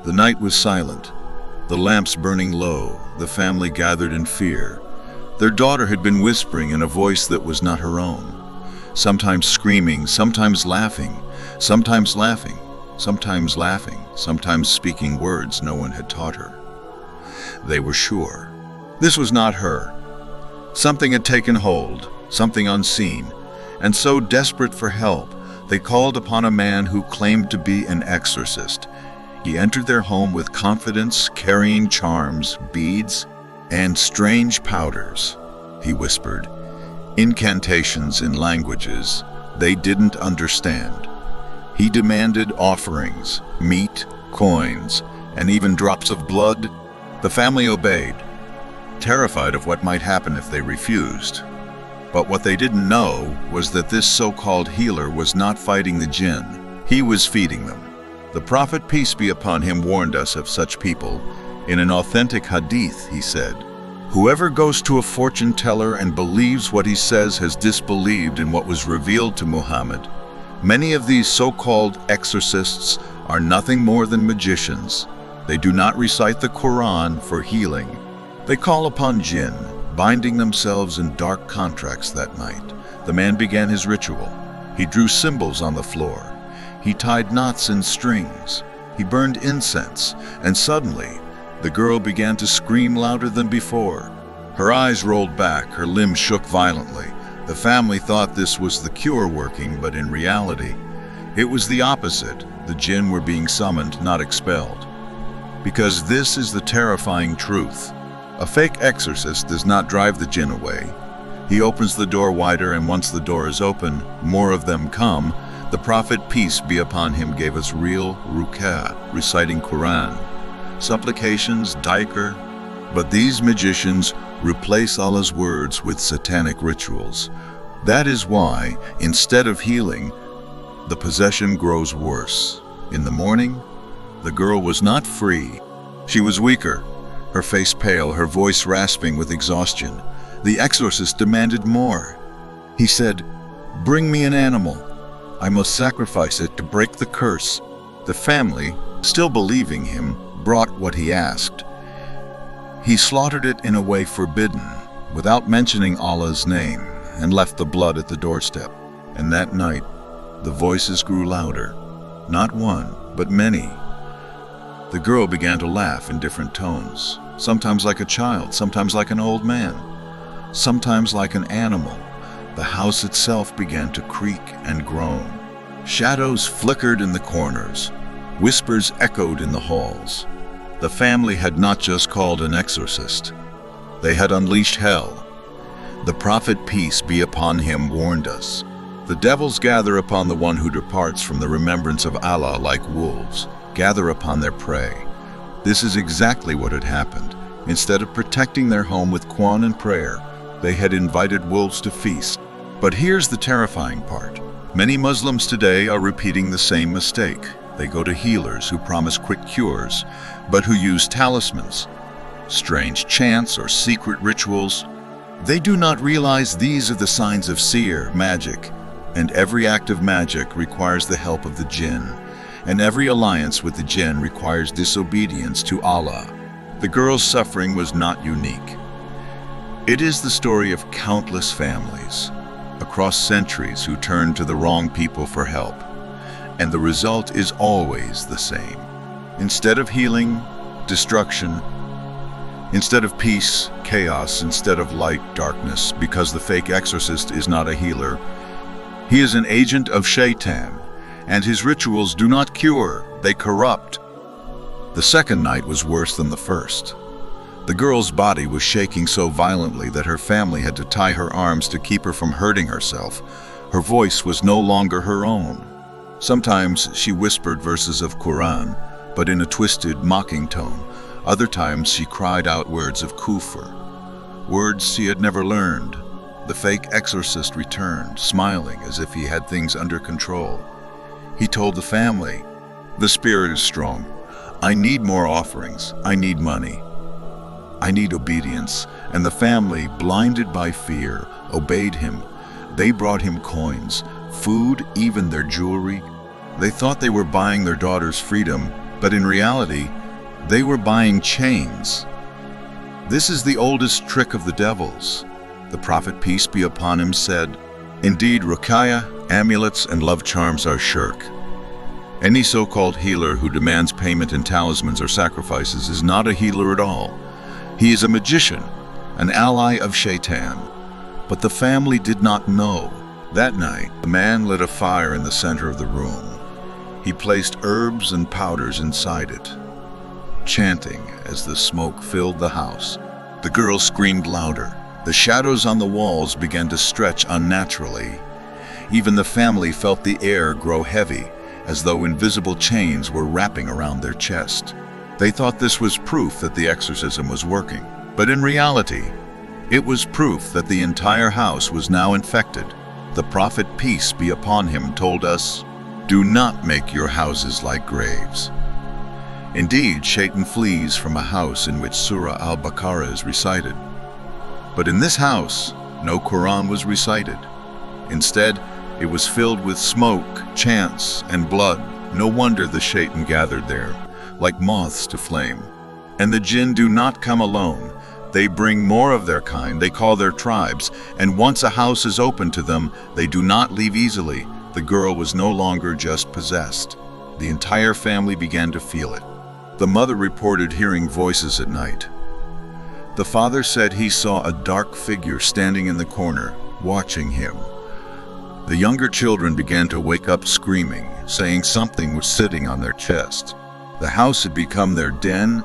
The night was silent, the lamps burning low. The family gathered in fear. Their daughter had been whispering in a voice that was not her own, sometimes screaming, sometimes laughing, sometimes laughing, sometimes laughing, sometimes speaking words no one had taught her. They were sure this was not her. Something had taken hold, something unseen, and so desperate for help, they called upon a man who claimed to be an exorcist. He entered their home with confidence, carrying charms, beads, and strange powders. He whispered incantations in languages they didn't understand. He demanded offerings, meat, coins, and even drops of blood. The family obeyed, terrified of what might happen if they refused. But what they didn't know was that this so-called healer was not fighting the jinn. He was feeding them. The Prophet, peace be upon him, warned us of such people. In an authentic hadith, he said, "Whoever goes to a fortune teller and believes what he says has disbelieved in what was revealed to Muhammad." Many of these so-called exorcists are nothing more than magicians. They do not recite the Quran for healing. They call upon jinn, binding themselves in dark contracts that night. The man began his ritual. He drew symbols on the floor. He tied knots in strings. He burned incense, and suddenly, the girl began to scream louder than before. Her eyes rolled back, her limbs shook violently. The family thought this was the cure working, but in reality, it was the opposite. The jinn were being summoned, not expelled. Because this is the terrifying truth. A fake exorcist does not drive the jinn away. He opens the door wider, and once the door is open, more of them come. The Prophet, peace be upon him, gave us real ruqyah, reciting Quran, supplications, dhikr. But these magicians replace Allah's words with satanic rituals. That is why, instead of healing, the possession grows worse. In the morning, the girl was not free. She was weaker, her face pale, her voice rasping with exhaustion. The exorcist demanded more. He said, "Bring me an animal. I must sacrifice it to break the curse." The family, still believing him, brought what he asked. He slaughtered it in a way forbidden, without mentioning Allah's name, and left the blood at the doorstep. And that night, the voices grew louder. Not one, but many. The girl began to laugh in different tones, sometimes like a child, sometimes like an old man, sometimes like an animal. The house itself began to creak and groan. Shadows flickered in the corners. Whispers echoed in the halls. The family had not just called an exorcist. They had unleashed hell. The Prophet, peace be upon him, warned us. The devils gather upon the one who departs from the remembrance of Allah like wolves, gather upon their prey. This is exactly what had happened. Instead of protecting their home with Quran and prayer, they had invited wolves to feast. But here's the terrifying part. Many Muslims today are repeating the same mistake. They go to healers who promise quick cures, but who use talismans, strange chants, or secret rituals. They do not realize these are the signs of seer, magic, and every act of magic requires the help of the jinn, and every alliance with the jinn requires disobedience to Allah. The girl's suffering was not unique. It is the story of countless families across centuries who turn to the wrong people for help, and the result is always the same. Instead of healing, destruction. Instead of peace, chaos. Instead of light, darkness. Because the fake exorcist is not a healer. He is an agent of Shaitan, and his rituals do not cure, they corrupt. The second night was worse than the first. The girl's body was shaking so violently that her family had to tie her arms to keep her from hurting herself. Her voice was no longer her own. Sometimes she whispered verses of Quran, but in a twisted, mocking tone. Other times she cried out words of kufr, words she had never learned. The fake exorcist returned, smiling as if he had things under control. He told the family, "The spirit is strong. I need more offerings. I need money. I need obedience." And the family, blinded by fear, obeyed him. They brought him coins, food, even their jewelry. They thought they were buying their daughter's freedom, But in reality, they were buying chains. This is the oldest trick of the devil's. The prophet, peace be upon him, said, "Indeed, ruqyah, amulets, and love charms are shirk. Any so-called healer who demands payment in talismans or sacrifices is not a healer at all. He is a magician, an ally of Shaitan." But the family did not know. That night, the man lit a fire in the center of the room. He placed herbs and powders inside it, chanting as the smoke filled the house. The girl screamed louder. The shadows on the walls began to stretch unnaturally. Even the family felt the air grow heavy, as though invisible chains were wrapping around their chest. They thought this was proof that the exorcism was working. But in reality, it was proof that the entire house was now infected. The prophet, peace be upon him, told us, "Do not make your houses like graves." Indeed, Shaitan flees from a house in which Surah Al-Baqarah is recited. But in this house, no Quran was recited. Instead, it was filled with smoke, chants, and blood. No wonder the Shaitan gathered there, like moths to flame. And the Jinn do not come alone. They bring more of their kind, they call their tribes, and once a house is open to them, they do not leave easily. The girl was no longer just possessed. The entire family began to feel it. The mother reported hearing voices at night. The father said he saw a dark figure standing in the corner, watching him. The younger children began to wake up screaming, saying something was sitting on their chest. The house had become their den,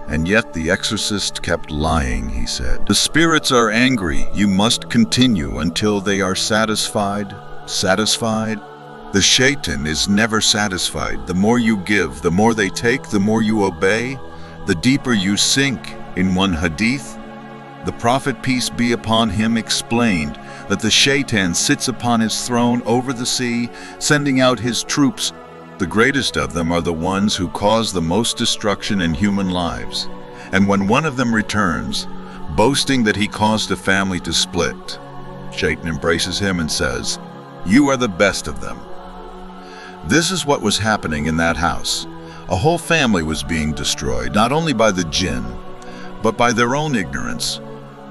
and yet the exorcist kept lying, he said. "The spirits are angry. You must continue until they are satisfied." Satisfied? The Shaitan is never satisfied. The more you give, the more they take, the more you obey, the deeper you sink. In one hadith, the prophet, peace be upon him, explained that the Shaitan sits upon his throne over the sea, sending out his troops. The greatest of them are the ones who cause the most destruction in human lives. And when one of them returns, boasting that he caused a family to split, Shaitan embraces him and says, "You are the best of them." This is what was happening in that house. A whole family was being destroyed, not only by the Jinn, but by their own ignorance,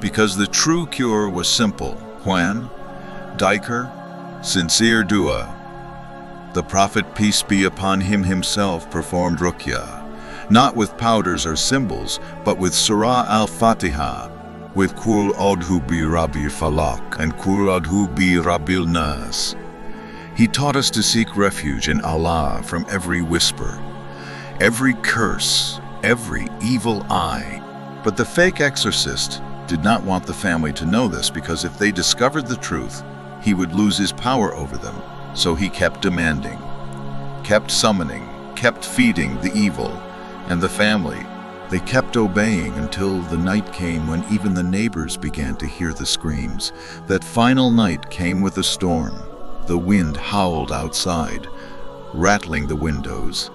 because the true cure was simple. When? Dhikr, sincere dua. The prophet, peace be upon him, himself performed ruqyah, not with powders or symbols, but with Surah Al-Fatiha, with Qul A'udhu bi Rabbil Falaq and Qul A'udhu bi Rabbil Nas. He taught us to seek refuge in Allah from every whisper, every curse, every evil eye. But the fake exorcist did not want the family to know this, because if they discovered the truth, he would lose his power over them. So he kept demanding, kept summoning, kept feeding the evil, and the family, they kept obeying until the night came when even the neighbors began to hear the screams. That final night came with a storm. The wind howled outside, rattling the windows,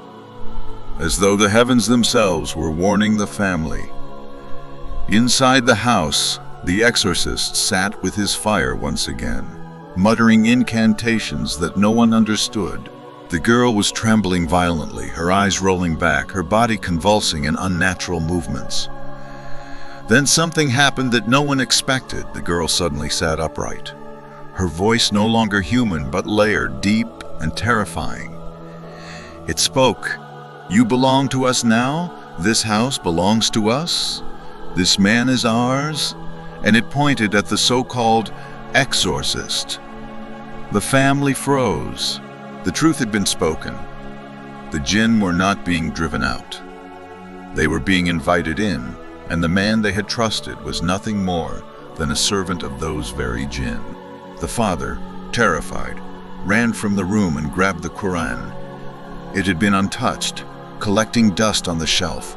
as though the heavens themselves were warning the family. Inside the house, the exorcist sat with his fire once again, muttering incantations that no one understood. The girl was trembling violently, her eyes rolling back, her body convulsing in unnatural movements. Then something happened that no one expected. The girl suddenly sat upright, her voice no longer human but layered, deep and terrifying. It spoke. "You belong to us now. This house belongs to us. This man is ours." And it pointed at the so-called exorcist. The family froze. The truth had been spoken. The Jinn were not being driven out. They were being invited in, and the man they had trusted was nothing more than a servant of those very Jinn. The father, terrified, ran from the room and grabbed the Quran. It had been untouched, collecting dust on the shelf.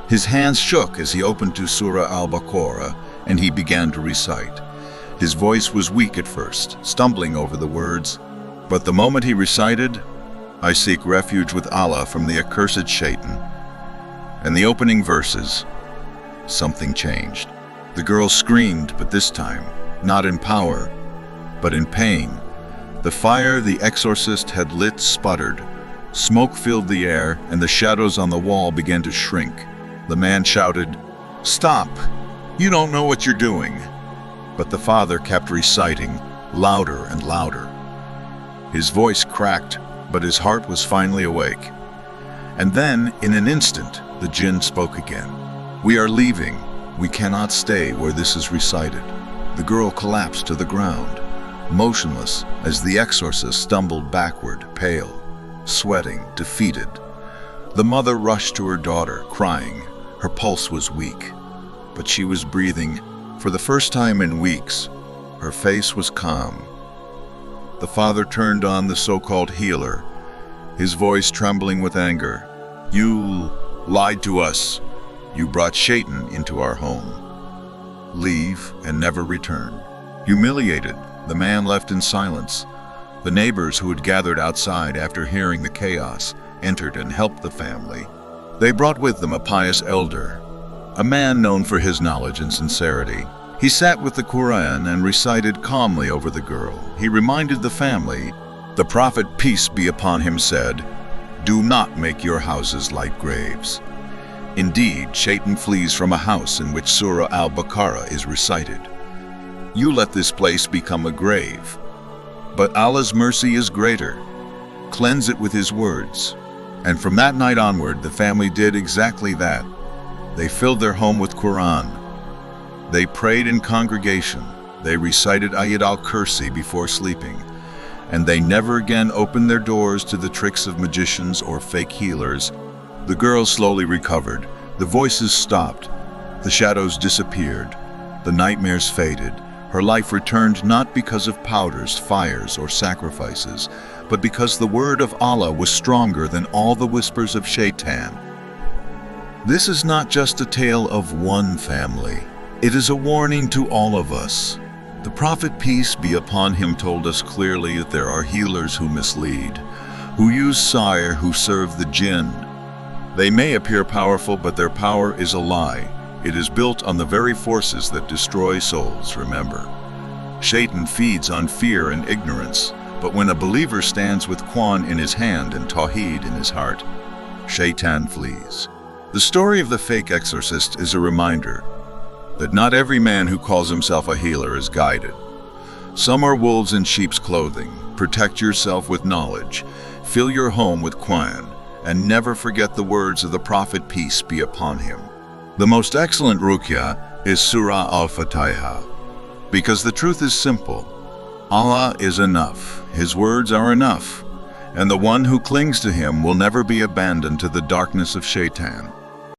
His hands shook as he opened to Surah Al-Baqarah, and he began to recite. His voice was weak at first, stumbling over the words. But the moment he recited, "I seek refuge with Allah from the accursed Shaitan," and the opening verses, something changed. The girl screamed, but this time, not in power, but in pain. The fire the exorcist had lit sputtered, Smoke filled the air, and the shadows on the wall began to shrink. The man shouted, "Stop! You don't know what you're doing." But the father kept reciting, louder and louder. His voice cracked, but his heart was finally awake. And then, in an instant, the Jinn spoke again. "We are leaving. We cannot stay where this is recited." The girl collapsed to the ground, motionless as the exorcist stumbled backward, pale, sweating, defeated. The mother rushed to her daughter, crying. Her pulse was weak, but she was breathing. For the first time in weeks, her face was calm. The father turned on the so-called healer, his voice trembling with anger. "You lied to us. You brought Satan into our home. Leave and never return." Humiliated, the man left in silence. The neighbors who had gathered outside after hearing the chaos entered and helped the family. They brought with them a pious elder, a man known for his knowledge and sincerity. He sat with the Quran and recited calmly over the girl. He reminded the family, "The prophet, peace be upon him, said, 'Do not make your houses like graves.' Indeed, Satan flees from a house in which Surah al-Baqarah is recited. You let this place become a grave. But Allah's mercy is greater. Cleanse it with his words." And from that night onward, the family did exactly that. They filled their home with Quran. They prayed in congregation. They recited Ayat al-Kursi before sleeping. And they never again opened their doors to the tricks of magicians or fake healers. The girl slowly recovered. The voices stopped. The shadows disappeared. The nightmares faded. Her life returned not because of powders, fires, or sacrifices, but because the word of Allah was stronger than all the whispers of Shaitan. This is not just a tale of one family. It is a warning to all of us. The Prophet, peace be upon him, told us clearly that there are healers who mislead, who use sire, who serve the Jinn. They may appear powerful, but their power is a lie. It is built on the very forces that destroy souls, remember. Shaitan feeds on fear and ignorance, but when a believer stands with Quran in his hand and Tawheed in his heart, Shaitan flees. The story of the fake exorcist is a reminder that not every man who calls himself a healer is guided. Some are wolves in sheep's clothing. Protect yourself with knowledge. Fill your home with Quran, and never forget the words of the Prophet, peace be upon him. The most excellent ruqya is Surah al-Fatiha, because the truth is simple. Allah is enough. His words are enough, and the one who clings to him will never be abandoned to the darkness of Shaitan.